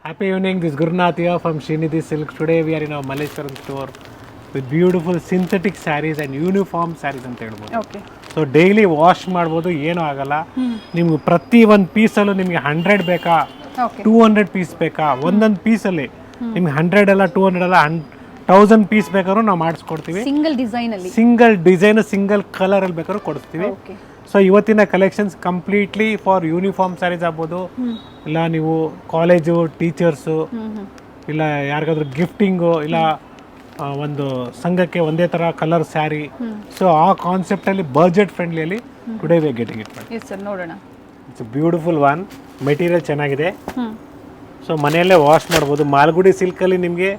Happy evening, this is Gurnath here from Srinidhi Silks. Today we are in our Malleshwaram store with beautiful synthetic sarees and uniform sarees ಅಂತ ಹೇಳ್ಬೋದು. Okay so daily wash ಮಾಡ್ಬೋದು, ಏನೂ ಆಗಲ್ಲ. ನಿಮ್ಗೆ ಪ್ರತಿ ಒಂದು ಪೀಸಲ್ಲೂ ನಿಮಗೆ 100 ಬೇಕಾ, ಓಕೆ 200 ಪೀಸ್ ಬೇಕಾ, ಒಂದೊಂದು ಪೀಸಲ್ಲಿ ನಿಮ್ಗೆ 100 ಅಲ್ಲ 200 ಅಲ್ಲ 1000 ಪೀಸ್ ಬೇಕಾದ್ರೂ ನಾವು ಮಾಡಿಸ್ಕೊಡ್ತೀವಿ. ಸಿಂಗಲ್ ಡಿಸೈನ್ ಅಲ್ಲಿ ಸಿಂಗಲ್ ಡಿಸೈನ್ ಸಿಂಗಲ್ ಕಲರ್ ಅಲ್ಲಿ ಬೇಕಾದ್ರೂ ಕೊಡ್ತೀವಿ. ಓಕೆ ಸೊ ಇವತ್ತಿನ collections completely for uniform sarees ಆಗ್ಬೋದು, ಇಲ್ಲ ನೀವು ಕಾಲೇಜು ಟೀಚರ್ಸು, ಇಲ್ಲ ಯಾರಿಗಾದ್ರೂ ಗಿಫ್ಟಿಂಗು, ಇಲ್ಲ ಒಂದು ಸಂಘಕ್ಕೆ ಒಂದೇ ಥರ ಕಲರ್ ಸ್ಯಾರಿ. ಸೊ ಆ ಕಾನ್ಸೆಪ್ಟಲ್ಲಿ ಬಜೆಟ್ ಫ್ರೆಂಡ್ಲಿಯಲ್ಲಿ today we getting it. Yes sir, ನೋಡೋಣ. ಇಟ್ಸ್ ಬ್ಯೂಟಿಫುಲ್ ಒನ್, ಮೆಟೀರಿಯಲ್ ಚೆನ್ನಾಗಿದೆ. ಸೊ ಮನೆಯಲ್ಲೇ ವಾಶ್ ಮಾಡ್ಬೋದು. ಮಾಲ್ಗುಡಿ ಸಿಲ್ಕಲ್ಲಿ ನಿಮಗೆ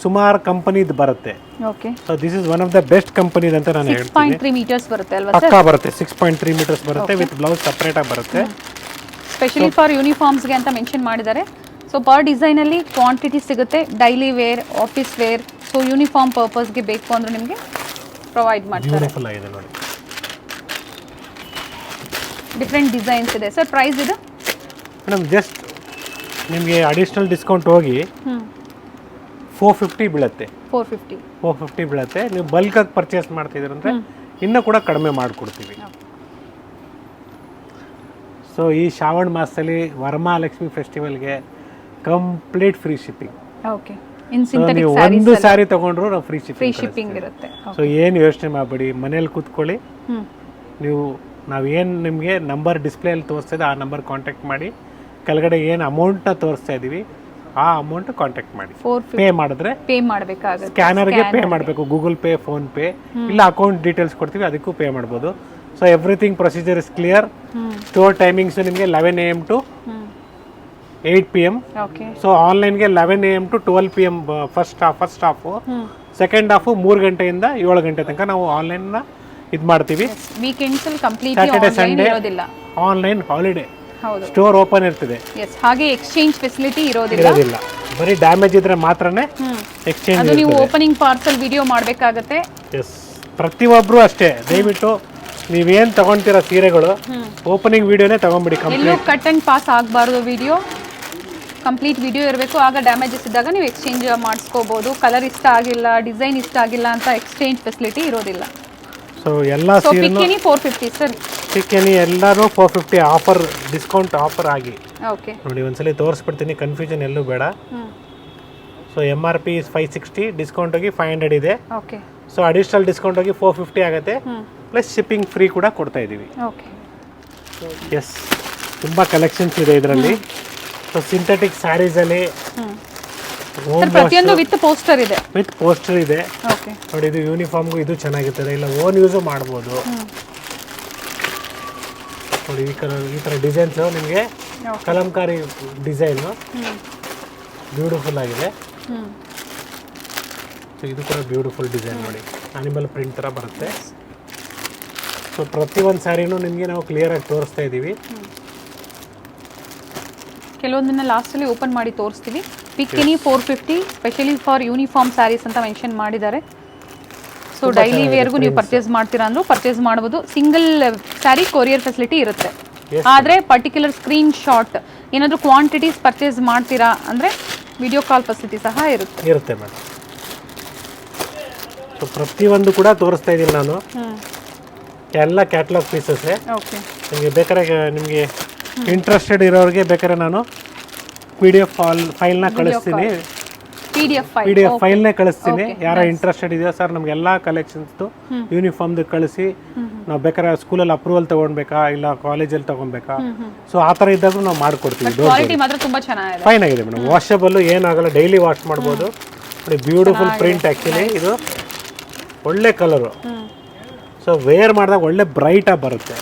ಸುಮಾರು ಕಂಪನಿದು ಬರುತ್ತೆ. Okay so this is one of the best companies ಅಂತ ನಾನು ಹೇಳ್ತೀನಿ. 6.3 ಮೀಟರ್ಸ್ ಬರುತ್ತೆ ಅಲ್ವಾ ಸರ್? ಪಕ್ಕಾ ಬರುತ್ತೆ, 6.3 ಮೀಟರ್ಸ್ ಬರುತ್ತೆ ವಿತ್ ಬ್ಲೌಸ್ ಸಪ್ರೇಟ್ ಆಗಿ ಬರುತ್ತೆ. ಸ್ಪೆಷಲಿ ಫಾರ್ ಯೂನಿಫಾರ್ಮ್ಸ್ಗೆ ಅಂತ ಮೆನ್ಷನ್ ಮಾಡಿದ್ದಾರೆ. ಸೊ ಪರ್ ಡಿಸೈನ್ ಅಲ್ಲಿ ಕ್ವಾಂಟಿಟಿ ಸಿಗುತ್ತೆ, daily wear, office wear. So uniform ಪರ್ಪಸ್ಗೆ ಬೇಕು ಅಂದ್ರೆ ನಿಮಗೆ ಪ್ರೊವೈಡ್ ಮಾಡ್ತಾರೆ. ಬ್ಯೂಟಿಫುಲ್ ಆಗಿದೆ ನೋಡಿ. ಡಿಫ್ರೆಂಟ್ ಡಿಸೈನ್ಸ್ ಇದೆ ಸರ್. ಪ್ರೈಸ್ ಇದು ಮೇಡಮ್ ಜಸ್ಟ್ ನಿಮಗೆ ಅಡಿಷ್ನಲ್ ಡಿಸ್ಕೌಂಟ್ ಹೋಗಿ 450 ಬೀಳುತ್ತೆ. 450 ಬೀಳುತ್ತೆ. ನೀವು ಬಲ್ಕಾಗಿ ಪರ್ಚೇಸ್ ಮಾಡ್ತಿದ್ದೀರ ಅಂದರೆ ಇನ್ನೂ ಕೂಡ ಕಡಿಮೆ ಮಾಡಿಕೊಡ್ತೀವಿ. ಸೊ ಈ ಶ್ರಾವಣ ಮಾಸದಲ್ಲಿ ವರಮಹಾಲಕ್ಷ್ಮಿ ಫೆಸ್ಟಿವಲ್ಗೆ complete free shipping. Okay in synthetic ನೀವು ಸ್ಯಾರೀಸ್ ಒಂದು ಸ್ಯಾರಿ ತಗೊಂಡ್ರು ನಾವು ಫ್ರೀ ಫ್ರೀ ಶಿಪ್ಪಿಂಗ್. ಶಿಪ್ಪಿಂಗ್ ಇರುತ್ತೆ. ಸೊ ಏನು ಯೋಚನೆ ಮಾಡಬೇಡಿ, ಮನೇಲಿ ಕೂತ್ಕೊಳ್ಳಿ. ನೀವು ನಾವೇನು ನಿಮಗೆ ನಂಬರ್ ಡಿಸ್ಪ್ಲೇಯಲ್ಲಿ ತೋರಿಸ್ತಾ ಇದೆ ಆ ನಂಬರ್ ಕಾಂಟ್ಯಾಕ್ಟ್ ಮಾಡಿ. ಕೆಳಗಡೆ ಏನು ಅಮೌಂಟ್ನ ತೋರಿಸ್ತಾ ಇದ್ದೀವಿ ಆ ಅಮೌಂಟ್ ಕಾಂಟ್ಯಾಕ್ಟ್ ಮಾಡಿ. ಪೇ ಮಾಡಿದ್ರೆ ಪೇ ಮಾಡಬೇಕಾಗುತ್ತೆ. ಸ್ಕ್ಯಾನರ್ಗೆ ಪೇ ಮಾಡಬೇಕು, ಗೂಗಲ್ ಪೇ, ಫೋನ್ ಪೇ, ಇಲ್ಲ ಅಕೌಂಟ್ ಡೀಟೇಲ್ಸ್ ಕೊಡ್ತೀವಿ, ಅದಕ್ಕೂ ಪೇ ಮಾಡ್ಬೋದು. So everything procedure is clear. Store timings ನಿಮಗೆ 11 AM to 8 PM. Okay so ಆನ್ಲೈನ್ಗೆ 11 AM to 12 PM first half. Second half 3 ಗಂಟೆಯಿಂದ 7 ಗಂಟೆ ತನಕ ನಾವು ಆನ್ಲೈನ್ನ ಇದು ಮಾಡ್ತೀವಿ. ವೀಕೆಂಡ್ಸ್ ಅಲ್ಲಿ ಕಂಪ್ಲೀಟ್ಲಿ ಸ್ಯಾಟರ್ಡೆ ಆನ್ಲೈನ್ ಸಂಡೇ ಇರೋದಿಲ್ಲ. Online holiday. ಹೌದು. ಸ್ಟೋರ್ ಓಪನ್ ಇರ್ತದೆ. ಎಸ್, ಹಾಗೆ ಎಕ್ಸ್ಚೇಂಜ್ ಫೆಸಿಲಿಟಿ ಇರೋದಿಲ್ಲ. ಇರೋದಿಲ್ಲ, ಬರೀ ಡ್ಯಾಮೇಜ್ ಇದ್ರೆ ಮಾತ್ರನೇ ಎಕ್ಸ್ಚೇಂಜ್. ಅದು ನೀವು ಓಪನಿಂಗ್ ಪಾರ್ಸಲ್ ವಿಡಿಯೋ ಮಾಡಬೇಕಾಗುತ್ತೆ. ಎಸ್, ಪ್ರತಿಯೊಬ್ಬರು ಅಷ್ಟೇ. ದಯವಿಟ್ಟು ನೀವೇನು ತಗೊಂತೀರ ಸೀರೆಗಳು ಓಪನಿಂಗ್ ವಿಡಿಯೋನೇ ತಗೊಂಬಿಡಿ. ಎಲ್ಲೂ ಕಟ್ ಅಂಡ್ ಪಾಸ್ ಆಗಬಾರ್ದು. ವಿಡಿಯೋ ಕಂಪ್ಲೀಟ್ ವಿಡಿಯೋ ಇರಬೇಕು. ಆಗ ಡ್ಯಾಮೇಜಸ್ ಇದ್ದಾಗ ನೀವು ಎಕ್ಸ್ಚೇಂಜ್ ಮಾಡಿಸ್ಕೋಬಹುದು. ಕಲರ್ ಇಷ್ಟ ಆಗಿಲ್ಲ, ಡಿಸೈನ್ ಇಷ್ಟ ಆಗಿಲ್ಲ ಅಂತ ಎಕ್ಸ್ಚೇಂಜ್ ಫೆಸಿಲಿಟಿ ಇರೋದಿಲ್ಲ. ಸೊ ಎಲ್ಲ ಸೊ ಸೀರೆನೂ ಪಿಕ್ಕಿನಿ 450 ಸರ್. ಚಿಕ್ಕನಿ ಎಲ್ಲರೂ 450 ಆಫರ್, ಡಿಸ್ಕೌಂಟ್ ಆಫರ್ ಆಗಿ ಓಕೆ ನೋಡಿ. ಒಂದ್ಸಲಿ ತೋರಿಸ್ಬಿಡ್ತೀನಿ, ಕನ್ಫ್ಯೂಷನ್ ಎಲ್ಲೂ ಬೇಡ. ಸೊ MRP 560, ಡಿಸ್ಕೌಂಟ್ ಹೋಗಿ 500 ಇದೆ. ಓಕೆ ಸೊ ಅಡಿಷನಲ್ ಡಿಸ್ಕೌಂಟ್ ಹೋಗಿ 450 ಆಗುತ್ತೆ. ಪ್ಲಸ್ ಶಿಪ್ಪಿಂಗ್ ಫ್ರೀ ಕೂಡ ಕೊಡ್ತಾ ಇದ್ದೀವಿ. ಓಕೆ ಎಸ್, ತುಂಬ ಕಲೆಕ್ಷನ್ಸ್ ಇದೆ ಇದರಲ್ಲಿ. ಸೊ ಸಿಂಥೆಟಿಕ್ ಸ್ಯಾರೀಸಲ್ಲಿ ಸರ್ ಪ್ರತಿಯೊಂದು ವಿತ್ ಪೋಸ್ಟರ್ ಇದೆ. ವಿತ್ ಪೋಸ್ಟರ್ ಇದೆ ಓಕೆ ನೋಡಿ. ಇದು ಯೂನಿಫಾರ್ಮ್ಗೂ ಇದು ಚೆನ್ನಾಗಿರ್ತದೆ, ಇಲ್ಲ ಓನ್ ಯೂಸು ಮಾಡ್ಬೋದು ನೋಡಿ. ಈ ಥರ ಡಿಸೈನ್ಸು ನಿಮಗೆ ಕಲಂಕಾರಿ ಡಿಸೈನು ಬ್ಯೂಟಿಫುಲ್ ಆಗಿದೆ. ಸೊ ಇದು ಕೂಡ ಬ್ಯೂಟಿಫುಲ್ ಡಿಸೈನ್ ನೋಡಿ, ಅನಿಮಲ್ ಪ್ರಿಂಟ್ ಥರ ಬರುತ್ತೆ. ಸೊ ಪ್ರತಿಯೊಂದು ಸ್ಯಾರಿನೂ ನಿಮಗೆ ನಾವು ಕ್ಲಿಯರಾಗಿ ತೋರಿಸ್ತಾ ಇದ್ದೀವಿ. ಕೆಲವೊಂದನ್ನ ಲಾಸ್ಟಲ್ಲಿ ಓಪನ್ ಮಾಡಿ ತೋರಿಸ್ತೀವಿ. ಪಿಕ್ಕಿನಿ 450 ಸ್ಪೆಷಲಿ ಫಾರ್ ಯೂನಿಫಾರ್ಮ್ ಸ್ಯಾರೀಸ್ ಅಂತ ಮೆನ್ಷನ್ ಮಾಡಿದ್ದಾರೆ. ಸೊ ಡೈಲಿ ವೇರ್ಗೂ ನೀವು ಪರ್ಚೇಸ್ ಮಾಡ್ತೀರಾ ಅಂದ್ರೂ ಪರ್ಚೇಸ್ ಮಾಡ್ಬೋದು. ಸಿಂಗಲ್ ಸ್ಯಾರಿ ಕೊರಿಯರ್ ಫೆಸಿಲಿಟಿ ಇರುತ್ತೆ. ಆದರೆ ಪರ್ಟಿಕ್ಯುಲರ್ ಸ್ಕ್ರೀನ್ ಶಾಟ್ ಏನಾದರೂ ಕ್ವಾಂಟಿಟೀಸ್ ಪರ್ಚೇಸ್ ಮಾಡ್ತೀರಾ ಅಂದರೆ ವಿಡಿಯೋ ಕಾಲ್ ಫೆಸಿಲಿಟಿ ಸಹ ಇರುತ್ತೆ ಮೇಡಮ್. ಸೊ ಪ್ರತಿಯೊಂದು ಕೂಡ ತೋರಿಸ್ತಾ ಇದ್ದೀನಿ ನಾನು. ಎಲ್ಲ ಕ್ಯಾಟ್ಲಾಗ್ ಪೀಸಸ್ಸೇ. ಓಕೆ ನಿಮಗೆ ಬೇಕಾದ್ರೆ ನಿಮಗೆ ಇಂಟ್ರೆಸ್ಟೆಡ್ ಇರೋರಿಗೆ ಬೇಕಾದ್ರೆ ನಾನು PDF ಫೈಲ್ನ ಕಳಿಸ್ತೀನಿ. PDF ಫೈಲ್ನೇ ಕಳಿಸ್ತೀನಿ. ಯಾರ ಇಂಟ್ರೆಸ್ಟೆಡ್ ಇದೆಯೋ ಸರ್ ನಮಗೆಲ್ಲ ಕಲೆಕ್ಷನ್ಸ್ದು ಯೂನಿಫಾರ್ಮ್ದು ಕಳಿಸಿ, ನಾವು ಬೇಕಾದ್ರೆ ಸ್ಕೂಲಲ್ಲಿ ಅಪ್ರೂವಲ್ ತೊಗೊಳ್ಬೇಕಾ, ಇಲ್ಲ ಕಾಲೇಜಲ್ಲಿ ತೊಗೊಬೇಕಾ, ಸೊ ಆ ಥರ ಇದ್ದಾಗ ನಾವು ಮಾಡಿಕೊಡ್ತೀವಿ. ಕ್ವಾಲಿಟಿ ಮಾತ್ರ ತುಂಬ ಚೆನ್ನಾಗಿದೆ, ಫೈನ್ ಆಗಿದೆ ಮೇಡಮ್. ವಾಷಬಲ್ಲು ಏನಾಗಲ್ಲ, ಡೈಲಿ ವಾಶ್ ಮಾಡ್ಬೋದು ನೋಡಿ. Beautiful print actually. ಇದು ಒಳ್ಳೆ ಕಲರು. ಸೊ ವೇರ್ ಮಾಡಿದಾಗ ಒಳ್ಳೆ ಬ್ರೈಟಾಗಿ ಬರುತ್ತೆ.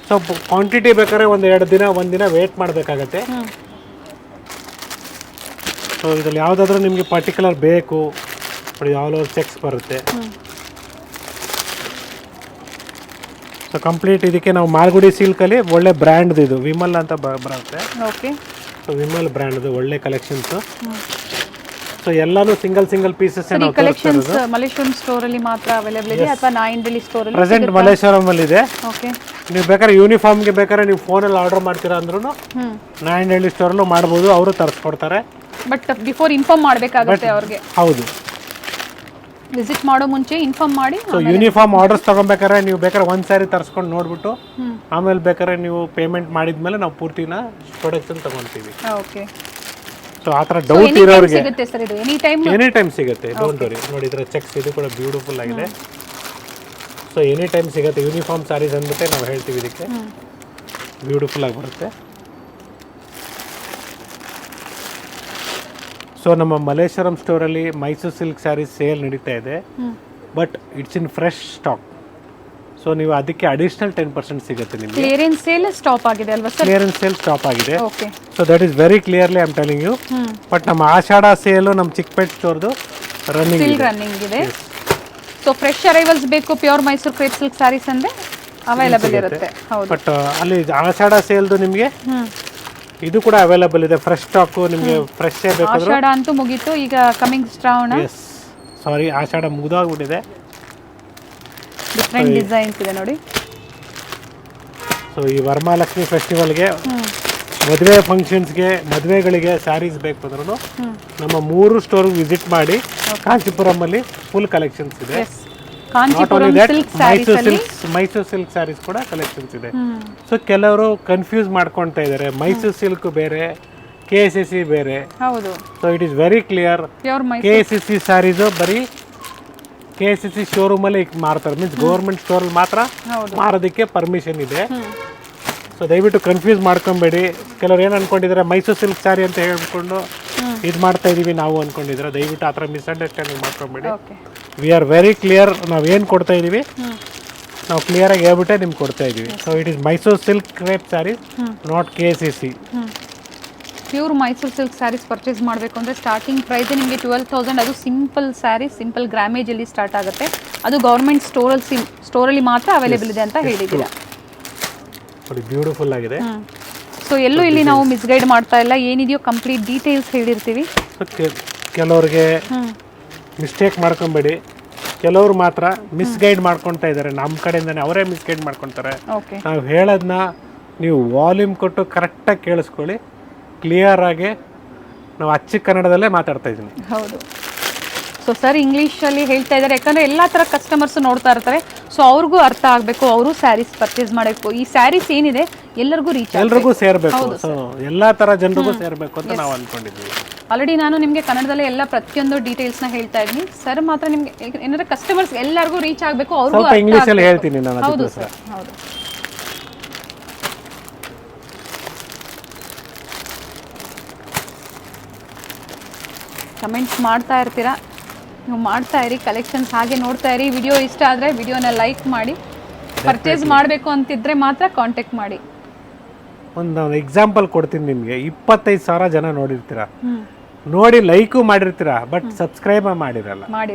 ಸೊ ಕ್ವಾಂಟಿಟಿ ಬೇಕಾದ್ರೆ ಒಂದು ದಿನ ವೇಟ್ ಮಾಡಬೇಕಾಗತ್ತೆ. ಸೊ ಇದರಲ್ಲಿ ಯಾವುದಾದ್ರೂ ನಿಮಗೆ ಪರ್ಟಿಕ್ಯುಲರ್ ಬೇಕು ನೋಡಿ, ಆಲ್ ಓವರ್ ಚೆಕ್ಸ್ ಬರುತ್ತೆ. ಸೊ ಕಂಪ್ಲೀಟ್ ಇದಕ್ಕೆ ನಾವು ಮಾಲ್ಗುಡಿ ಸಿಲ್ಕಲ್ಲಿ ಒಳ್ಳೆ ಬ್ರ್ಯಾಂಡ್ದು ಇದು ವಿಮಲ್ ಅಂತ ಬರುತ್ತೆ. ಓಕೆ ಸೊ ವಿಮಲ್ ಬ್ರ್ಯಾಂಡ್ದು ಒಳ್ಳೆ ಕಲೆಕ್ಷನ್ಸು. ಸೊ ಎಲ್ಲಾನು single pieces collections Malleshwaram store ಅಲ್ಲಿ ಮಾತ್ರ ಅವೈಲೇಬಲ್ ಇದೆ ಅಥವಾ ನಾಯಿಂಡಲಿ ಸ್ಟೋರ್ ಅಲ್ಲಿ ಪ್ರೆಸೆಂಟ್ ಮಲ್ಲೇಶ್ವರಂ ಅಲ್ಲಿ ಇದೆ. ಓಕೆ ನೀವು ಬೇಕಾದ್ರೆ ಯೂನಿಫಾರ್ಮ್ಗೆ ಬೇಕಾದ್ರೆ ನೀವು ಫೋನಲ್ಲಿ ಆರ್ಡರ್ ಮಾಡ್ತೀರಾ ಅಂದ್ರೂ ನಾರಾಯಣಹಳ್ಳಿ ಸ್ಟೋರಲ್ಲೂ ಮಾಡ್ಬೋದು, ಅವರು ತರಿಸ್ಕೊಡ್ತಾರೆ. ಬಟ್ ಬಿಫೋರ್ ಇನ್ಫಾರ್ಮ್ ಮಾಡಬೇಕಾಗುತ್ತೆ ಅವ್ರಿಗೆ. ಹೌದು, ವಿಸಿಟ್ ಮಾಡೋ ಮುಂಚೆ ಇನ್ಫಾರ್ಮ್ ಮಾಡಿ. ಸೊ ಯೂನಿಫಾರ್ಮ್ ಆರ್ಡರ್ಸ್ ತೊಗೊಬೇಕಾದ್ರೆ ನೀವು ಬೇಕಾದ್ರೆ ಒಂದು ಸಾರಿ ತರಿಸ್ಕೊಂಡು ನೋಡ್ಬಿಟ್ಟು ಆಮೇಲೆ ಬೇಕಾದ್ರೆ ನೀವು ಪೇಮೆಂಟ್ ಮಾಡಿದ್ಮೇಲೆ ನಾವು ಪೂರ್ತಿನ ಪ್ರೊಡಕ್ಷನ್ ತೊಗೊತೀವಿ. ಓಕೆ. ಸೊ ಆ ಥರ ಡೌಟ್ ಇರೋರಿಗೆ ಸಿಗುತ್ತೆ ಸರ್ ಇದು ಎನಿ ಟೈಮ್ ಸಿಗುತ್ತೆ. Don't worry. ನೋಡಿ ಇದರ ಚೆಕ್ಸ್ ಇದು ಕೂಡ ಬ್ಯೂಟಿಫುಲ್ ಆಗಿದೆ. ಸೊ ಎನಿ ಟೈಮ್ ಸಿಗುತ್ತೆ. ಯೂನಿಫಾರ್ಮ್ ಸ್ಯಾರೀಸ್ ಅಂದ್ಬಿಟ್ಟೆ ನಾವು ಹೇಳ್ತೀವಿ ಇದಕ್ಕೆ. ಬ್ಯೂಟಿಫುಲ್ ಆಗಿ ಬರುತ್ತೆ. ಸೊ ನಮ್ಮ ಮಲ್ಲೇಶ್ವರಂ ಸ್ಟೋರಲ್ಲಿ ಮೈಸೂರು ಸಿಲ್ಕ್ ಸ್ಯಾರೀಸ್ ಸೇಲ್ ನಡೀತಾ ಇದೆ, but it's in fresh stock. So ನೀವು ಅದಕ್ಕೆ ಅಡಿಷನಲ್ 10% ಸಿಗುತ್ತೆ ನಿಮಗೆ. ಕ್ಲಿಯರೆನ್ಸ್ ಸೇಲ್ ಸ್ಟಾಪ್ ಆಗಿದೆ ಅಲ್ವಾ ಸರ್? ಕ್ಲಿಯರೆನ್ಸ್ ಸೇಲ್ ಸ್ಟಾಪ್ ಆಗಿದೆ. Okay. So that is very clearly I am telling you. But ನಮ್ಮ ಆಷಾಢ ಸೇಲು ನಮ್ಮ ಚಿಕ್ಕಪೇಟ್ ಸ್ಟೋರ್ದು ರನ್ನಿಂಗ್ ಇದೆ. ಸೊ ಫ್ರೆಶ್ ಅರೈವಲ್ಸ್ ಬೇಕು pure Mysuru crepe silk sarees ಅಂದ್ರೆ ಅವೈಲೇಬಲ್ ಇರುತ್ತೆ. ಹೌದು. ಬಟ್ ಅಲ್ಲಿ ಆಷಾಢ ಸೇಲ್ದು ನಿಮಗೆ ಇದು ಕೂಡ ಅವೈಲೇಬಲ್ ಇದೆ. ಫ್ರೆಶ್ ಸ್ಟಾಕ್ ನಿಮಗೆ ಫ್ರೆಶ್ ಬೇಕಾದ್ರೆ. ಆಷಾಢ ಅಂತೂ ಮುಗೀತು, ಈಗ ಕಮಿಂಗ್ ಶ್ರಾವಣ. ಸಾರಿ, ಆಷಾಢ ಮುಗಿದೋಗ್ಬಿಟ್ಟಿದೆ. ಡಿಫ್ರೆಂಟ್ ಡಿಸೈನ್ಸ್ ಇದೆ ನೋಡಿ. ಸೊ ಈ ವರಮಹಾಲಕ್ಷ್ಮಿ ಫೆಸ್ಟಿವಲ್ಗೆ, ಮದುವೆ ಫಂಕ್ಷನ್ಸ್ಗೆ, ಮದುವೆಗಳಿಗೆ ಸ್ಯಾರೀಸ್ ಬೇಕು ಅಂದ್ರೂ ನಮ್ಮ 3 ಸ್ಟೋರ್ ವಿಸಿಟ್ ಮಾಡಿ. ಕಾಂಚೀಪುರಮಲ್ಲಿ ಫುಲ್ ಕಲೆಕ್ಷನ್ಸ್ ಇದೆ. ಮೈಸೂರು ಸಿಲ್ಕ್ ಸ್ಯಾರೀಸ್ ಕೂಡ ಕಲೆಕ್ಷನ್ಸ್ ಇದೆ. ಸೊ ಕೆಲವರು ಕನ್ಫ್ಯೂಸ್ ಮಾಡ್ಕೊಳ್ತಾ ಇದ್ದಾರೆ, ಮೈಸೂರು ಸಿಲ್ಕ್ ಬೇರೆ, KCC ಬೇರೆ. ಹೌದು. So it is very clear. KCC sarees ಬರೀ KCC ಶೋರೂಮಲ್ಲಿ ಮಾರ್ತಾರೆ, ಮೀನ್ಸ್ ಗೌರ್ಮೆಂಟ್ ಸ್ಟೋರಲ್ಲಿ ಮಾತ್ರ ಮಾರೋದಕ್ಕೆ ಪರ್ಮಿಷನ್ ಇದೆ. ಸೊ ದಯವಿಟ್ಟು ಕನ್ಫ್ಯೂಸ್ ಮಾಡ್ಕೊಬೇಡಿ. ಕೆಲವ್ರು ಏನು ಅನ್ಕೊಂಡಿದ್ದಾರೆ, ಮೈಸೂರು ಸಿಲ್ಕ್ ಸ್ಯಾರಿ ಅಂತ ಹೇಳ್ಕೊಂಡು ಇದು ಮಾಡ್ತಾ ಇದೀವಿ ನಾವು ಅನ್ಕೊಂಡಿದ್ರೆ, ದಯವಿಟ್ಟು ಆ ಥರ ಮಿಸ್ಅಂಡರ್ಸ್ಟ್ಯಾಂಡಿಂಗ್ ಮಾಡ್ಕೊಬೇಡಿ. We are very clear. ನಾವು ಏನು ಕೊಡ್ತಾ ಇದೀವಿ ನಾವು ಕ್ಲಿಯರಾಗಿ ಹೇಳ್ಬಿಟ್ಟೆ ನಿಮ್ಗೆ ಕೊಡ್ತಾ ಇದೀವಿ. So it is Mysuru silk crepe sarees, not KCC. Pure Mysuru silk sarees purchase ಮಾಡಬೇಕು ಅಂದರೆ ಸ್ಟಾರ್ಟಿಂಗ್ ಪ್ರೈಸ್ ನಿಮಗೆ 12,000. ಅದು ಸಿಂಪಲ್ ಸ್ಯಾರಿ, ಸಿಂಪಲ್ ಗ್ರಾಮೇಜಲ್ಲಿ ಸ್ಟಾರ್ಟ್ ಆಗುತ್ತೆ. ಅದು ಗೌರ್ಮೆಂಟ್ ಸ್ಟೋರಲ್ಲಿ ಮಾತ್ರ ಅವೈಲೇಬಲ್ ಇದೆ ಅಂತ ಹೇಳಿದ್ದೀರಾ. ಬ್ಯೂಟಿಫುಲ್ ಆಗಿದೆ. ಸೊ ಎಲ್ಲೂ ಇಲ್ಲಿ ನಾವು ಮಿಸ್ಗೈಡ್ ಮಾಡ್ತಾ ಇಲ್ಲ, ಏನಿದೆಯೋ ಕಂಪ್ಲೀಟ್ ಡೀಟೇಲ್ಸ್ ಹೇಳಿರ್ತೀವಿ. ಕೆಲವ್ರಿಗೆ ಮಿಸ್ಟೇಕ್ ಮಾಡ್ಕೊಬೇಡಿ. ಕೆಲವರು ಮಾತ್ರ ಮಿಸ್ಗೈಡ್ ಮಾಡ್ಕೊತಾ ಇದ್ದಾರೆ, ನಮ್ಮ ಕಡೆಯಿಂದಾನೆ ಅವರೇ ಮಿಸ್ಗೈಡ್ ಮಾಡ್ಕೊತಾರೆ. ನಾವು ಹೇಳೋದನ್ನ ನೀವು ವಾಲ್ಯೂಮ್ ಕೊಟ್ಟು ಕರೆಕ್ಟಾಗಿ ಕೇಳಿಸ್ಕೊಳ್ಳಿ. ಕ್ಲಿಯರ್ ಆಗಿ ನಾವು ಅಚ್ಚ ಕನ್ನಡದಲ್ಲೇ ಮಾತಾಡ್ತಾ ಇದ್ದೀನಿ. ಹೌದು. ಸೊ ಸರ್ ಇಂಗ್ಲೀಷಲ್ಲಿ ಹೇಳ್ತಾ ಇದ್ದಾರೆ, ಯಾಕಂದರೆ ಎಲ್ಲ ಥರ ಕಸ್ಟಮರ್ಸ್ ನೋಡ್ತಾ ಇರ್ತಾರೆ. ಸೊ ಅವ್ರಿಗೂ ಅರ್ಥ ಆಗಬೇಕು, ಅವರು ಸ್ಯಾರೀಸ್ ಪರ್ಚೇಸ್ ಮಾಡಬೇಕು. ಈ ಸ್ಯಾರೀಸ್ ಏನಿದೆ ಎಲ್ಲರಿಗೂ ಸೇರಬೇಕು. ಸೊ ಎಲ್ಲ ಥರ ಜನರಿಗೂ ಸೇರಬೇಕು ಅಂತ ನಾವು ಅಂದ್ಕೊಂಡಿದ್ದೀವಿ. ಆಲ್ರೆಡಿ ನಾನು ನಿಮಗೆ ಕನ್ನಡದಲ್ಲೇ ಎಲ್ಲ ಪ್ರತಿಯೊಂದು ಡೀಟೇಲ್ಸ್ನ ಹೇಳ್ತಾ ಇದ್ದೀನಿ. ಸರ್ ಮಾತ್ರ ನಿಮಗೆ ಏನಾದ್ರೆ ಕಸ್ಟಮರ್ಸ್ ಎಲ್ಲರಿಗೂ ರೀಚ್ ಆಗಬೇಕು, ಅವ್ರಿಗೂ ಇಂಗ್ಲೀಷಲ್ಲಿ ಹೇಳ್ತೀನಿ ನಾನು. ಹೌದು ಸರ್, ಹೌದು. ಕಮೆಂಟ್ಸ್ ಮಾಡ್ತಾ ಇರ್ತೀರಾ, ನೀವು ಮಾಡ್ತಾ ಇರಿ. ಕಲೆಕ್ಷನ್ಸ್ ಹಾಗೆ ನೋಡ್ತಾ ಇರಿ. ವಿಡಿಯೋ ಇಷ್ಟ ಆದರೆ ವಿಡಿಯೋನ ಲೈಕ್ ಮಾಡಿ. ಪರ್ಚೇಸ್ ಮಾಡಬೇಕು ಅಂತಿದ್ರೆ ಮಾತ್ರ ಕಾಂಟ್ಯಾಕ್ಟ್ ಮಾಡಿ. ಒಂದು ಎಕ್ಸಾಂಪಲ್ ಕೊಡ್ತೀನಿ ನಿಮಗೆ. 25,000 ಜನ ನೋಡಿರ್ತೀರಾ, ನೋಡಿ ಲೈಕು ಮಾಡಿರ್ತೀರಾ, ಬಟ್ ಸಬ್ಸ್ಕ್ರೈಬ್ ಮಾಡಿರಲ್ಲ.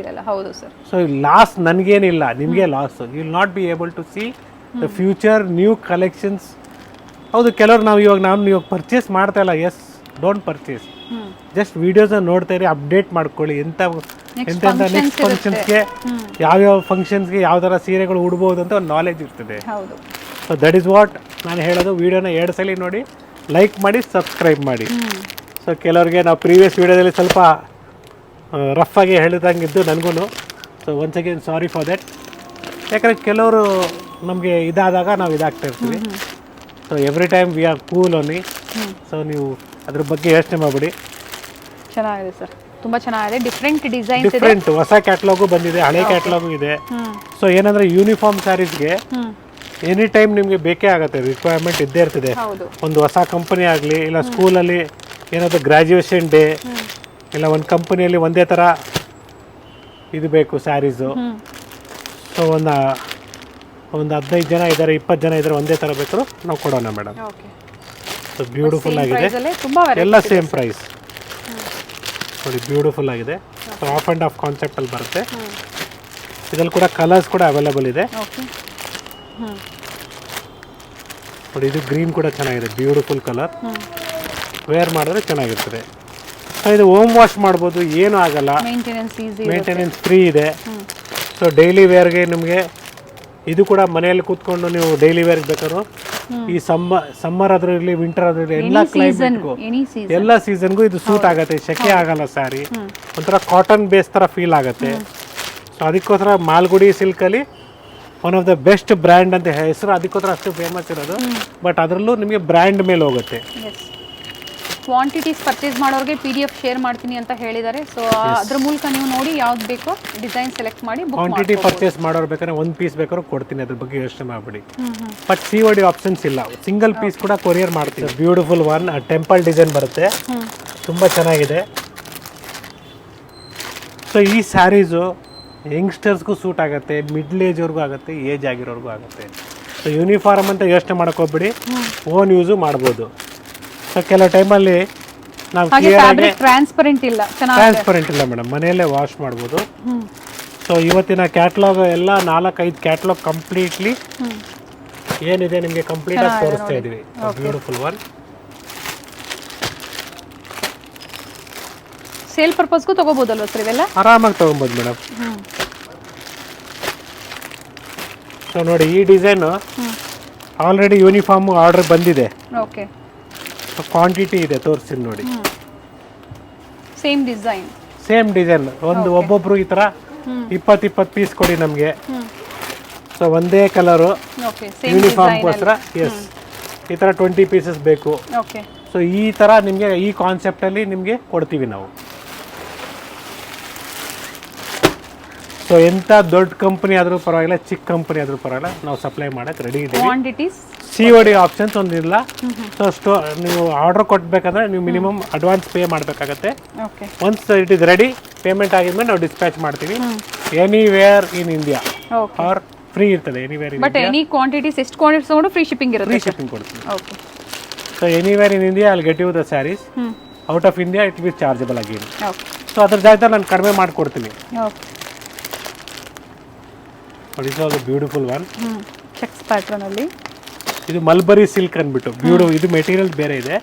ಹೌದು ಸರ್. ಸೊ ಲಾಸ್ ನನಗೇನಿಲ್ಲ, ನಿಮಗೆ loss. You will not be able to see the future new collections. ಹೌದು, ಕೆಲವರು ನಾವು ಇವಾಗ ಪರ್ಚೇಸ್ ಮಾಡ್ತಾ ಇಲ್ಲ. Yes, don't purchase. Just videos ನೋಡ್ತಾ ಇರಿ, ಅಪ್ಡೇಟ್ ಮಾಡ್ಕೊಳ್ಳಿ. ನೆಕ್ಸ್ಟ್ ಫಂಕ್ಷನ್ಸ್ಗೆ ಯಾವ್ಯಾವ ಫಂಕ್ಷನ್ಸ್ಗೆ ಯಾವ ಥರ ಸೀರೆಗಳು ಉಡ್ಬೋದು ಅಂತ ಒಂದು ನಾಲೆಜ್ ಇರ್ತದೆ. ಸೊ ದಟ್ ಈಸ್ ವಾಟ್ ನಾನು ಹೇಳೋದು. ವಿಡಿಯೋನ 2 ಸಲ ನೋಡಿ, ಲೈಕ್ ಮಾಡಿ, ಸಬ್ಸ್ಕ್ರೈಬ್ ಮಾಡಿ. ಸೊ ಕೆಲವ್ರಿಗೆ ನಾವು ಪ್ರೀವಿಯಸ್ ವಿಡಿಯೋದಲ್ಲಿ ಸ್ವಲ್ಪ ರಫ್ ಆಗಿ ಹೇಳಿದಂಗಿದ್ದು ನನಗೂ. So once again sorry for that. ಯಾಕಂದರೆ ಕೆಲವರು ನಮಗೆ ಇದಾದಾಗ ನಾವು ಇದಾಗ್ತಾ ಇರ್ತೀವಿ. So every time we are cool only. So ನೀವು ಅದ್ರ ಬಗ್ಗೆ ಯೋಚನೆ ಮಾಡಬೇಡಿ. ಚೆನ್ನಾಗಿದೆ ಸರ್, ತುಂಬ ಚೆನ್ನಾಗಿದೆ. ಡಿಫ್ರೆಂಟ್ ಡಿಸೈನ್ಸ್ ಇದೆ, ಡಿಫ್ರೆಂಟ್ ಹೊಸ ಕ್ಯಾಟ್ಲಾಗು ಬಂದಿದೆ, ಹಳೆ ಕ್ಯಾಟ್ಲಾಗು ಇದೆ. ಸೊ ಏನಂದರೆ ಯೂನಿಫಾರ್ಮ್ ಸ್ಯಾರೀಸ್ಗೆ ಎನಿ ಟೈಮ್ ನಿಮಗೆ ಬೇಕೇ ಆಗುತ್ತೆ, ರಿಕ್ವೈರ್ಮೆಂಟ್ ಇದ್ದೇ ಇರ್ತದೆ. ಒಂದು ಹೊಸ ಕಂಪನಿ ಆಗಲಿ, ಇಲ್ಲ ಸ್ಕೂಲಲ್ಲಿ ಏನಾದರೂ ಗ್ರ್ಯಾಜುಯೇಷನ್ ಡೇ, ಇಲ್ಲ ಒಂದು ಕಂಪನಿಯಲ್ಲಿ ಒಂದೇ ಥರ ಇದು ಬೇಕು ಸ್ಯಾರೀಸು. ಸೊ ಒಂದು 15 ಜನ ಇದ್ದಾರೆ, 20 ಜನ ಇದ್ದಾರೆ, ಒಂದೇ ಥರ ಬೇಕಾದ್ರೂ ನಾವು ಕೊಡೋಣ ಮೇಡಮ್. ಸೊ ಬ್ಯೂಟಿಫುಲ್ ಆಗಿದೆ, ಎಲ್ಲ ಸೇಮ್ ಪ್ರೈಸ್. ನೋಡಿ ಬ್ಯೂಟಿಫುಲ್ ಆಗಿದೆ. ಸೊ ಆಫ್ ಆ್ಯಂಡ್ ಆಫ್ ಕಾನ್ಸೆಪ್ಟಲ್ಲಿ ಬರುತ್ತೆ. ಇದರಲ್ಲಿ ಕೂಡ ಕಲರ್ಸ್ ಕೂಡ ಅವೈಲೇಬಲ್ ಇದೆ. ನೋಡಿ ಇದು ಗ್ರೀನ್ ಕೂಡ ಚೆನ್ನಾಗಿದೆ, ಬ್ಯೂಟಿಫುಲ್ ಕಲರ್. ವೇರ್ ಮಾಡಿದ್ರೆ ಚೆನ್ನಾಗಿರ್ತದೆ. ಸೊ ಇದು ಹೋಮ್ ವಾಶ್ ಮಾಡ್ಬೋದು, ಏನೂ ಆಗಲ್ಲ, ಮೇಂಟೆನೆನ್ಸ್ ಫ್ರೀ ಇದೆ. ಸೊ ಡೈಲಿ ವೇರ್ಗೆ ನಿಮಗೆ ಇದು ಕೂಡ ಮನೆಯಲ್ಲಿ ಕೂತ್ಕೊಂಡು ನೀವು ಡೈಲಿ ವೇರ್ಗೆ ಬೇಕಾದ್ರು ಈ ಸಮ್ಮರ್ ಆದ್ರೂ ಇರಲಿ ವಿಂಟರ್ ಆದ್ರೂ ಇರಲಿ ಎಲ್ಲ ಕ್ಲೈಮೇಟ್ಗೂ ಎಲ್ಲ ಸೀಸನ್ಗೂ ಇದು ಸೂಟ್ ಆಗುತ್ತೆ. ಸೆಕೆ ಆಗಲ್ಲ ಸ್ಯಾರಿ, ಒಂಥರ ಕಾಟನ್ ಬೇಸ್ ಥರ ಫೀಲ್ ಆಗುತ್ತೆ. ಸೊ ಅದಕ್ಕೋಸ್ಕರ ಮಾಲ್ಗುಡಿ ಸಿಲ್ಕಲ್ಲಿ one of the best brand ಅಂತ ಹೆಸರು, ಅದಕ್ಕೋಸ್ಕರ ಅಷ್ಟು ಫೇಮಸ್ ಇರೋದು. ಬಟ್ ಅದರಲ್ಲೂ ನಿಮಗೆ ಬ್ರ್ಯಾಂಡ್ ಮೇಲೆ ಹೋಗುತ್ತೆ. ಕ್ವಾಂಟಿಟೀಸ್ ಪರ್ಚೇಸ್ ಮಾಡೋರಿಗೆ PDF ಶೇರ್ ಮಾಡ್ತೀನಿ ಅಂತ ಹೇಳಿದ್ದಾರೆ. ಸೊ ಅದ್ರ ಮೂಲಕ ನೀವು ನೋಡಿ ಯಾವ್ದು ಬೇಕೋ ಡಿಸೈನ್ ಸೆಲೆಕ್ಟ್ ಮಾಡಿ ಕ್ವಾಂಟಿಟಿ ಪರ್ಚೇಸ್ ಮಾಡೋರು ಬೇಕಾದ್ರೆ ಒಂದು ಪೀಸ್ ಬೇಕಾದ್ರೂ ಕೊಡ್ತೀನಿ, ಅದ್ರ ಬಗ್ಗೆ ಯೋಚನೆ ಮಾಡಬೇಡಿ. ಬಟ್ COD ಆಪ್ಷನ್ಸ್ ಇಲ್ಲ, ಸಿಂಗಲ್ ಪೀಸ್ ಕೂಡ ಕೊರಿಯರ್ ಮಾಡ್ತೀನಿ. ಬ್ಯೂಟಿಫುಲ್ ಒನ್ ಟೆಂಪಲ್ ಡಿಸೈನ್ ಬರುತ್ತೆ, ತುಂಬ ಚೆನ್ನಾಗಿದೆ. ಸೊ ಈ ಸ್ಯಾರೀಸು ಯಂಗ್ಸ್ಟರ್ಸ್ಗೂ ಸೂಟ್ ಆಗುತ್ತೆ, ಮಿಡ್ಲ್ ಏಜ್ವರೆಗೂ ಆಗುತ್ತೆ, ಏಜ್ ಆಗಿರೋರ್ಗೂ ಆಗುತ್ತೆ. ಸೊ ಯೂನಿಫಾರ್ಮ್ ಅಂತ ಯೋಚನೆ ಮಾಡೋಕೆ ಹೋಗ್ಬಿಡಿ, ಓನ್ ಯೂಸು ಮಾಡ್ಬೋದು. ಸೊ ಕೆಲವು ಟೈಮಲ್ಲಿ ನಾವು ಟ್ರಾನ್ಸ್ಪರೆಂಟ್ ಇಲ್ಲ ಮೇಡಮ್, ಮನೆಯಲ್ಲೇ ವಾಶ್ ಮಾಡ್ಬೋದು. ಸೊ ಇವತ್ತಿನ ಕ್ಯಾಟ್ಲಾಗ್ ಎಲ್ಲ 4-5 ಕ್ಯಾಟ್ಲಾಗ್ ಕಂಪ್ಲೀಟ್ಲಿ ಏನಿದೆ ನಿಮಗೆ ಕಂಪ್ಲೀಟ್ ಆಗಿ ತೋರಿಸ್ತಾ ಇದೀವಿ. ಬ್ಯೂಟಿಫುಲ್ ಒನ್ ಸೇಲ್ ಪರ್ಪಸ್ಗೂ ತಗೋಬಹುದಲ್ವಾ ಸರ್? ಇವೆಲ್ಲ ಆರಾಮಾಗಿ ತಗೊಬೋದು ಮೇಡಮ್. ಸೊ ನೋಡಿ ಈ ಡಿಸೈನ್ ಆಲ್ರೆಡಿ ಯೂನಿಫಾರ್ಮ್ ಆರ್ಡರ್ ಬಂದಿದೆ. ಓಕೆ, ಕ್ವಾಂಟಿಟಿ ಇದೆ, ತೋರಿಸ್ತೀನಿ ನೋಡಿ. ಸೇಮ್ ಡಿಸೈನ್ ಒಬ್ಬೊಬ್ರು ಈ ತರ 20 ಪೀಸ್ ಕೊಡಿ ನಮಗೆ. ಸೊ ಒಂದೇ ಕಲರು ಯೂನಿಫಾರ್ಮ್ಗೋಸ್ಕರ ಎಸ್ ಈ ತರ 20 ಪೀಸಸ್ ಬೇಕು. ಸೊ ಈ ತರ ನಿಮಗೆ ಈ ಕಾನ್ಸೆಪ್ಟ್ ಅಲ್ಲಿ ನಿಮಗೆ ಕೊಡ್ತೀವಿ ನಾವು. ಸೊ ಎಂಥ ದೊಡ್ಡ ಕಂಪನಿ ಆದರೂ ಪರವಾಗಿಲ್ಲ, ಚಿಕ್ಕ ಕಂಪನಿ ಆದರೂ ಪರವಾಗಿಲ್ಲ, ನಾವು ಸಪ್ಲೈ ಮಾಡಕ್ಕೆ ರೆಡಿ ಇದ್ದೀವಿ. COD ಆಪ್ಷನ್ಸ್ ಒಂದಿಲ್ಲ. ಸೊ ನೀವು ಆರ್ಡರ್ ಕೊಟ್ಟಬೇಕಂದ್ರೆ ನೀವು ಮಿನಿಮಮ್ ಅಡ್ವಾನ್ಸ್ ಪೇ ಮಾಡಬೇಕಾಗತ್ತೆ. Once it is ready, payment ಆಗಿದ್ಮೇಲೆ ನಾವು ಡಿಸ್ಪ್ಯಾಚ್ ಮಾಡ್ತೀವಿ. Anywhere in India are free ಇರ್ತದೆ. ಎನಿವೇರ್ ಬಟ್ ಎನಿ ಕ್ವಾಂಟಿಟೀಸ್ ಎಷ್ಟು ಕ್ವಾಂಟಿಟೀಸ್ ತಗೊಂಡು ಫ್ರೀ ಶಿಪ್ಪಿಂಗ್ ಇರುತ್ತೆ. ಫ್ರೀ ಶಿಪ್ಪಿಂಗ್ ಕೊಡ್ತೀವಿ. So anywhere in India I'll get you the saris. Out of India it will chargeable again. So ಅದ್ರ ಜಾಗದಲ್ಲಿ ನಾನು ಕಡಿಮೆ ಮಾಡಿಕೊಡ್ತೀನಿ. ಬ್ಯೂಟಿಫುಲ್ ಒನ್ ಚೆಕ್ಸ್ ಪ್ಯಾಟರ್ನ್ ಅಲ್ಲಿ ಇದು ಮಲ್ಬರಿ ಸಿಲ್ಕ್ ಅಂದ್ಬಿಟ್ಟು ಇದು ಮೆಟೀರಿಯಲ್ ಬೇರೆ ಇದೆ.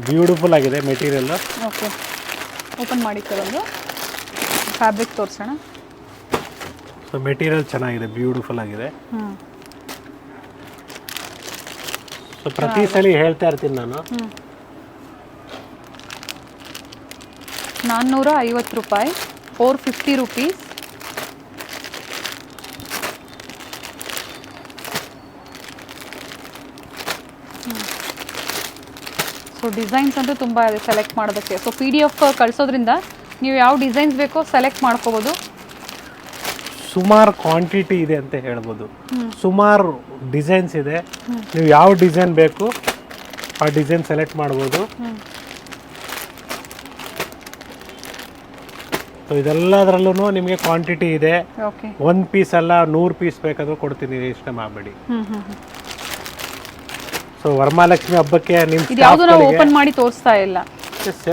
ಬ್ಯೂಟಿಫುಲ್ ಆಗಿದೆ ಮೆಟೀರಿಯಲ್. ಓಕೆ, ಓಪನ್ ಮಾಡಿ ಒಂದು ಫ್ಯಾಬ್ರಿಕ್ ತೋರಿಸೋಣ. ಸೊ ಮೆಟೀರಿಯಲ್ ಚೆನ್ನಾಗಿದೆ, ಬ್ಯೂಟಿಫುಲ್ ಆಗಿದೆ. ಸೊ ಪ್ರತಿ ಸಲ ಹೇಳ್ತಾ ಇರ್ತೀನಿ ನಾನು, 450 ರೂಪಾಯಿ, 450 ರೂಪೀಸ್. ಸೊ ಡಿಸೈನ್ಸ್ ಅಂತೂ ತುಂಬ ಇದೆ ಸೆಲೆಕ್ಟ್ ಮಾಡೋದಕ್ಕೆ. ಸೊ PDF ಕಳಿಸೋದ್ರಿಂದ ನೀವು ಯಾವ ಡಿಸೈನ್ಸ್ ಬೇಕೋ ಸೆಲೆಕ್ಟ್ ಮಾಡ್ಕೋಬೋದು. ಸುಮಾರು ಕ್ವಾಂಟಿಟಿ ಇದೆ ಅಂತ ಹೇಳ್ಬೋದು, ಸುಮಾರು ಡಿಸೈನ್ಸ್ ಇದೆ. ನೀವು ಯಾವ ಡಿಸೈನ್ ಬೇಕು ಆ ಡಿಸೈನ್ ಸೆಲೆಕ್ಟ್ ಮಾಡ್ಬೋದು. ಸೊ ಇದೆಲ್ಲದರಲ್ಲೂ ನಿಮಗೆ ಕ್ವಾಂಟಿಟಿ ಇದೆ. ಒಂದು ಪೀಸ್ ಅಲ್ಲ, 100 ಪೀಸ್ ಬೇಕಾದ್ರೂ ಕೊಡ್ತೀನಿ, ಇಷ್ಟ ಮಾಡಬೇಡಿ. ಸೊ ವರಮಹಾಲಕ್ಷ್ಮಿ ಹಬ್ಬಕ್ಕೆ ಓಪನ್ ಮಾಡಿ ತೋರಿಸ್ತಾ ಇಲ್ಲ,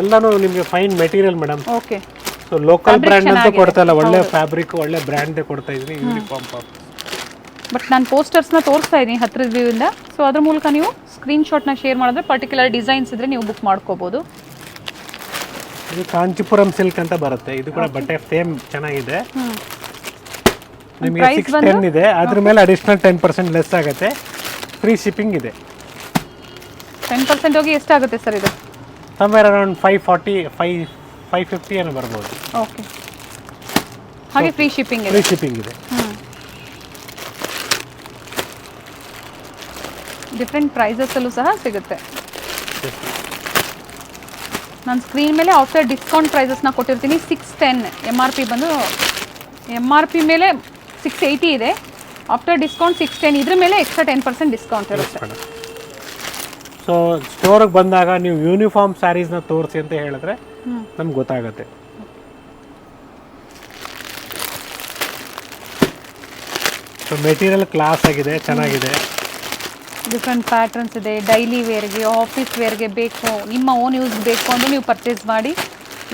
ಎಲ್ಲಾನು ನಿಮಗೆ fine material madam. Okay, so local brand ಅಂತೂ ಕೊಡ್ತಾ ಇಲ್ಲ, ಒಳ್ಳೆ ಫ್ಯಾಬ್ರಿಕ್ ಒಳ್ಳೆ ಬ್ರ್ಯಾಂಡ್ ಕೊಡ್ತಾ ಇದೀನಿ. ಯೂನಿಫಾರ್ಮ್ ಬಟ್ ನಾನು ಪೋಸ್ಟರ್ಸ್ನ ತೋರಿಸ್ತಾ ಇದ್ದೀನಿ ಹತ್ತಿರದ ವ್ಯೂ ಇಂದ. ಸೊ ಅದ್ರ ಮೂಲಕ ನೀವು ಸ್ಕ್ರೀನ್ಶಾಟ್ನ ಶೇರ್ ಮಾಡಿದ್ರೆ ಪರ್ಟಿಕ್ಯುಲರ್ ಡಿಸೈನ್ಸ್ ಇದ್ರೆ ನೀವು ಬುಕ್ ಮಾಡ್ಕೋಬಹುದು. ಇದು ಕಾಂಚಿಪುರಂ ಸಿಲ್ಕ್ ಅಂತ ಬರುತ್ತೆ. ಇದು ಕೂಡ ಬಟ್ಟೆ ಸೇಮ್ ಚೆನ್ನಾಗಿದೆ. ನಿಮಗೆ 610 ಇದೆ, ಅದ್ರ ಮೇಲೆ ಅಡಿಷನಲ್ 10% ಲೆಸ್ ಆಗುತ್ತೆ. ಫ್ರೀ ಶಿಪ್ಪಿಂಗ್ ಇದೆ. 10% ಹೋಗಿ ಎಷ್ಟಾಗುತ್ತೆ ಸರ್ ಇದು? ಸಮ್ವೇರ್ ಅರೌಂಡ್ 540 550 ಏನೋ ಬರ್ಬೋದು. ಓಕೆ, ಹಾಗೆ ಫ್ರೀ ಶಿಪ್ಪಿಂಗ್ ಇದೆ. ಡಿಫ್ರೆಂಟ್ ಪ್ರೈಸಸ್ ಅಲ್ಲೂ ಸಹ ಸಿಗುತ್ತೆ. ನಾನು ಸ್ಕ್ರೀನ್ ಮೇಲೆ ಆಫ್ಟರ್ ಡಿಸ್ಕೌಂಟ್ ಪ್ರೈಸಸ್ನ ಕೊಟ್ಟಿರ್ತೀನಿ. 610 MRP ಬಂದು MRP ಮೇಲೆ 680 ಇದೆ. ಆಫ್ಟರ್ ಡಿಸ್ಕೌಂಟ್ 610, ಇದ್ರ ಮೇಲೆ ಎಕ್ಸ್ಟ್ರಾ 10% ಡಿಸ್ಕೌಂಟ್ ಇರುತ್ತೆ. ಸೊ ಸ್ಟೋರಿಗೆ ಬಂದಾಗ ನೀವು ಯೂನಿಫಾರ್ಮ್ ಸ್ಯಾರೀಸ್ನ ತೋರಿಸಿ ಅಂತ ಹೇಳಿದ್ರೆ ನಮ್ಗೆ ಗೊತ್ತಾಗುತ್ತೆ. ಸೊ ಮೆಟೀರಿಯಲ್ ಕ್ಲಾಸ್ ಆಗಿದೆ, ಚೆನ್ನಾಗಿದೆ. ಡಿಫ್ರೆಂಟ್ ಪ್ಯಾಟರ್ನ್ಸ್ ಇದೆ. ಡೈಲಿ ವೇರ್ಗೆ, ಆಫೀಸ್ ವೇರ್ಗೆ ಬೇಕು, ನಿಮ್ಮ ಓನ್ ಯೂಸ್ ಬೇಕು ಅಂದರೂ ನೀವು ಪರ್ಚೇಸ್ ಮಾಡಿ.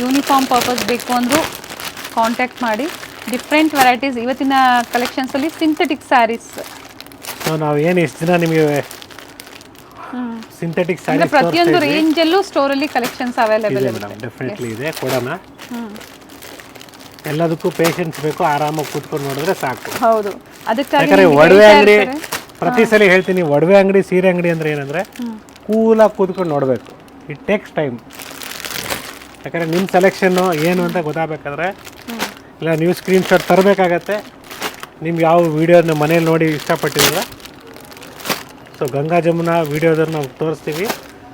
ಯೂನಿಫಾರ್ಮ್ ಪರ್ಪಸ್ ಬೇಕು ಅಂದರೂ ಕಾಂಟ್ಯಾಕ್ಟ್ ಮಾಡಿ. ಡಿಫ್ರೆಂಟ್ ವೆರೈಟೀಸ್ ಇವತ್ತಿನ ಕಲೆಕ್ಷನ್ಸಲ್ಲಿ ಸಿಂಥೆಟಿಕ್ ಸ್ಯಾರೀಸ್. ಸೊ ನಾವು ಏನು ಇಷ್ಟು ದಿನ ನಿಮಗೆ ಸಿಂಥೆಟಿಕ್ ಸ್ಯಾರೀಸ್ ಪ್ರತಿಯೊಂದು ರೇಂಜಲ್ಲೂ ಸ್ಟೋರಲ್ಲಿ ಕಲೆಕ್ಷನ್ಸ್ ಅವೈಲೇಬಲ್ ಇದೆ. ಡೆಫಿನೆಟ್ಲಿ ಇದೆ, ಕೊಡೋಣ. ಎಲ್ಲದಕ್ಕೂ ಪೇಷನ್ಸ್ ಬೇಕು, ಆರಾಮಾಗಿ ಕೂತ್ಕೊಂಡು ನೋಡಿದ್ರೆ ಸಾಕು. ಹೌದು. ಅದಕ್ಕಾಗಿ ಯಾಕಂದ್ರೆ ನಿಮ್ಗೆ ಒಡವೆ ಹೇಳ್ತಾ ಅಂಗಡಿ ಇರ್ತಾರೆ. ಪ್ರತಿ ಸಲ ಹೇಳ್ತೀನಿ, ಒಡವೆ ಅಂಗಡಿ ಸೀರೆ ಅಂಗಡಿ ಅಂದ್ರೆ ಏನಂದ್ರೆ ಕೂಲಾಗಿ ಕೂತ್ಕೊಂಡು ನೋಡಬೇಕು. It takes time. ಯಾಕಂದರೆ ನಿಮ್ಮ ಸೆಲೆಕ್ಷನ್ನು ಏನು ಅಂತ ಗೊತ್ತಾಗಬೇಕಾದ್ರೆ ಇಲ್ಲ ನೀವು ಸ್ಕ್ರೀನ್ಶಾಟ್ ತರಬೇಕಾಗತ್ತೆ. ನಿಮ್ಗೆ ಯಾವ ವೀಡಿಯೋನ ಮನೇಲಿ ನೋಡಿ ಇಷ್ಟಪಟ್ಟಿದ್ರೆ ಸೊ ಗಂಗಾ ಜಮುನಾ ವೀಡಿಯೋದನ್ನು ನಾವು ತೋರಿಸ್ತೀವಿ.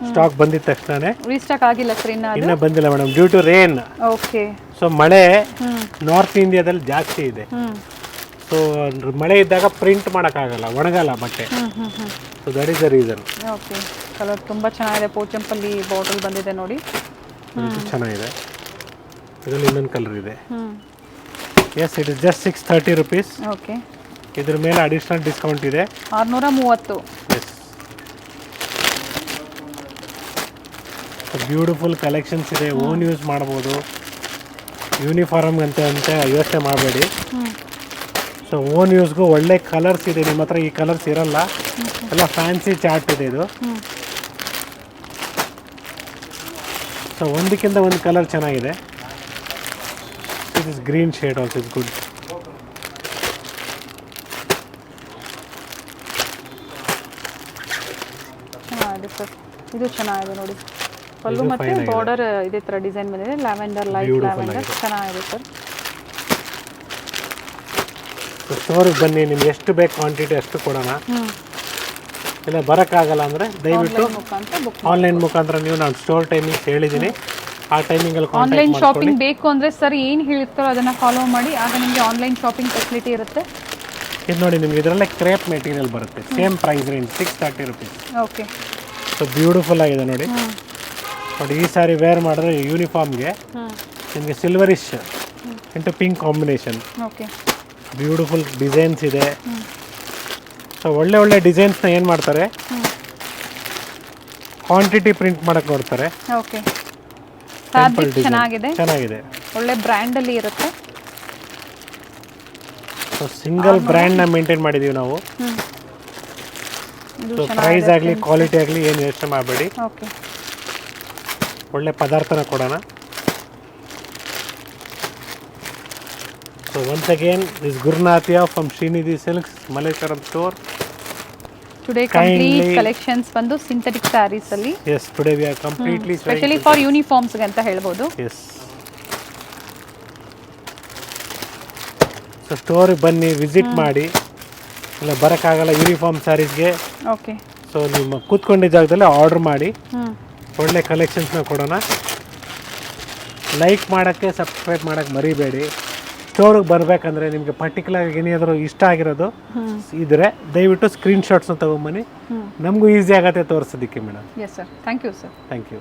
ಸ್ಟಾಕ್ ಬಂದಿದ ತಕ್ಷಣನೇ. ರೀಸ್ಟಾಕ್ ಆಗಿಲ್ಲ ಸರ್ ಇನ್ನೂ ಬಂದಿಲ್ಲ madam, due to rain. Okay. So ಮಳೆ ನಾರ್ತ್ ಇಂಡಿಯಾದಲ್ಲಿ ಜಾಸ್ತಿ ಇದೆ. ಸೊ ಮಳೆ ಇದ್ದಾಗ ಪ್ರಿಂಟ್ ಮಾಡೋಕ್ಕಾಗಲ್ಲ, ಒಣಗಲ್ಲ ಬಟ್ಟೆ. So that is the reason. Okay. Colour ತುಂಬ ಚೆನ್ನಾಗಿದೆ. ಪೋಚಂಪಲ್ಲಿ ಬಾಟಲ್ ಬಂದಿದೆ ನೋಡಿ, ಚೆನ್ನಾಗಿದೆ. ಇದರಲ್ಲಿ ಇನ್ನೊಂದು ಕಲರ್ ಇದೆ. Yes, it is just 630 rupees. Okay. ಇದ್ರ ಮೇಲೆ ಅಡಿಷನಲ್ ಡಿಸ್ಕೌಂಟ್ ಇದೆ 630. ಎಸ್. ಬ್ಯೂಟಿಫುಲ್ ಕಲೆಕ್ಷನ್ಸ್ ಇದೆ, ಓನ್ ಯೂಸ್ ಮಾಡ್ಬೋದು. ಯೂನಿಫಾರ್ಮ್ ಅಂತ ಯೋಚನೆ ಮಾಡಬೇಡಿ. ಸೊ ಓನ್ ಯೂಸ್ಗೂ ಒಳ್ಳೆ ಕಲರ್ಸ್ ಇದೆ. ನಿಮ್ಮ ಹತ್ರ ಈ ಕಲರ್ಸ್ ಇರಲ್ಲ, ಎಲ್ಲ ಫ್ಯಾನ್ಸಿ ಚಾರ್ಟ್ ಇದೆ ಇದು. ಸೊ ಒಂದಕ್ಕಿಂತ ಒಂದು ಕಲರ್ ಚೆನ್ನಾಗಿದೆ. It is green shade also is good. ಚೆನ್ನಾಗಿದೆ ಸರ್, ಇದು ಚೆನ್ನಾಗಿದೆ ನೋಡಿ. ಪಲ್ಲು ಮತ್ತೆ ಬಾರ್ಡರ್ ಇದೇ ಥರ ಡಿಸೈನ್ ಬಂದಿದೆ. ಲ್ಯಾವೆಂಡರ್, ಲೈಟ್ ಲ್ಯಾವೆಂಡರ್ ಚೆನ್ನಾಗಿದೆ ಸರ್. ಸ್ಟೋರಿಗೆ ಬನ್ನಿ, ನಿಮ್ಗೆ ಎಷ್ಟು ಬೇಕು ಕ್ವಾಂಟಿಟಿ ಅಷ್ಟು ಕೊಡೋಣ. ಇಲ್ಲ ಬರೋಕ್ಕಾಗಲ್ಲ ಅಂದರೆ ದಯವಿಟ್ಟು ಆನ್ಲೈನ್ ಮುಖಾಂತರ ನೀವು ನಾನು ಸ್ಟೋರ್ ಟೈಮಿಂಗ್ಸ್ ಹೇಳಿದ್ದೀನಿ, ಆ ಟೈಮಿಂಗಲ್ಲಿ ಆನ್ಲೈನ್ ಶಾಪಿಂಗ್ ಬೇಕು ಅಂದರೆ ಸರ್ ಏನು ಹೇಳಿರ್ತಾರೋ ಅದನ್ನು ಫಾಲೋ ಮಾಡಿ, ಆಗ ನಿಮಗೆ ಆನ್ಲೈನ್ ಶಾಪಿಂಗ್ ಫೆಸಿಲಿಟಿ ಇರುತ್ತೆ. ಇದು ನೋಡಿ, ನಿಮ್ಗೆ ಇದರಲ್ಲೇ ಕ್ರೇಪ್ ಮೆಟೀರಿಯಲ್ ಬರುತ್ತೆ. Same price range 630 rupees. Okay. So beautiful ಆಗಿದೆ ನೋಡಿ. ಬಟ್ ಈ ಸಾರಿ ವೇರ್ ಮಾಡಿದ್ರೆ ಯೂನಿಫಾರ್ಮ್ಗೆ ನಿಮಗೆ silverish into pink combination. Okay. Beautiful designs ಇದೆ. ಸೊ ಒಳ್ಳೆ ಡಿಸೈನ್ಸ್ನ ಏನು ಮಾಡ್ತಾರೆ, ಕ್ವಾಂಟಿಟಿ ಪ್ರಿಂಟ್ ಮಾಡೋಕ್ಕೆ ನೋಡ್ತಾರೆ. ಓಕೆ. ಫ್ಯಾಬ್ರಿಕ್ ಚೆನ್ನಾಗಿದೆ, ಒಳ್ಳೆ ಬ್ರ್ಯಾಂಡಲ್ಲಿ ಇರುತ್ತೆ. ಸೊ ಸಿಂಗಲ್ ಬ್ರ್ಯಾಂಡ್ನ ಮೇಂಟೈನ್ ಮಾಡಿದ್ದೀವಿ ನಾವು. ಸೊ ಪ್ರೈಸ್ ಆಗಲಿ ಕ್ವಾಲಿಟಿ ಆಗಲಿ ಏನು ಯೋಚನೆ ಮಾಡಬೇಡಿ. ಓಕೆ. ಒಳ್ಳೆ ಪದಾರ್ಥನ ಕೊಡೋಣ. So once again, this Gurnathia from Srinidhi Silks, Malleshwaram store. Today complete collections ಬಂದು synthetic sarees ಅಲ್ಲಿ. Yes, today we are completely especially for uniforms ಗೆ ಅಂತ ಹೇಳ್ಬೋದು. Yes. ಸೊ ಸ್ಟೋರ್ ಬನ್ನಿ, ವಿಸಿಟ್ ಮಾಡಿ. ಇಲ್ಲ ಬರೋಕ್ಕಾಗಲ್ಲ ಯೂನಿಫಾರ್ಮ್ ಸ್ಯಾರೀಸ್ಗೆ. ಓಕೆ. ಸೊ ನಿಮ್ಮ ಕೂತ್ಕೊಂಡಿದ್ದ ಜಾಗದಲ್ಲಿ ಆರ್ಡರ್ ಮಾಡಿ, ಒಳ್ಳೆ ಕಲೆಕ್ಷನ್ಸ್ನ ಕೊಡೋಣ. ಲೈಕ್ ಮಾಡೋಕ್ಕೆ, ಸಬ್ಸ್ಕ್ರೈಬ್ ಮಾಡೋಕ್ಕೆ ಮರಿಬೇಡಿ. ಸ್ಟೋರಿಗೆ ಬರಬೇಕಂದ್ರೆ ನಿಮಗೆ ಪರ್ಟಿಕ್ಯುಲರ್ ಏನಾದರೂ ಇಷ್ಟ ಆಗಿರೋದು ಇದ್ದರೆ ದಯವಿಟ್ಟು ಸ್ಕ್ರೀನ್ಶಾಟ್ಸ್ನ ತೊಗೊಂಬನ್ನಿ. ನಮಗೂ ಈಸಿ ಆಗುತ್ತೆ ತೋರಿಸೋದಕ್ಕೆ madam. Yes sir, thank you sir. Thank you.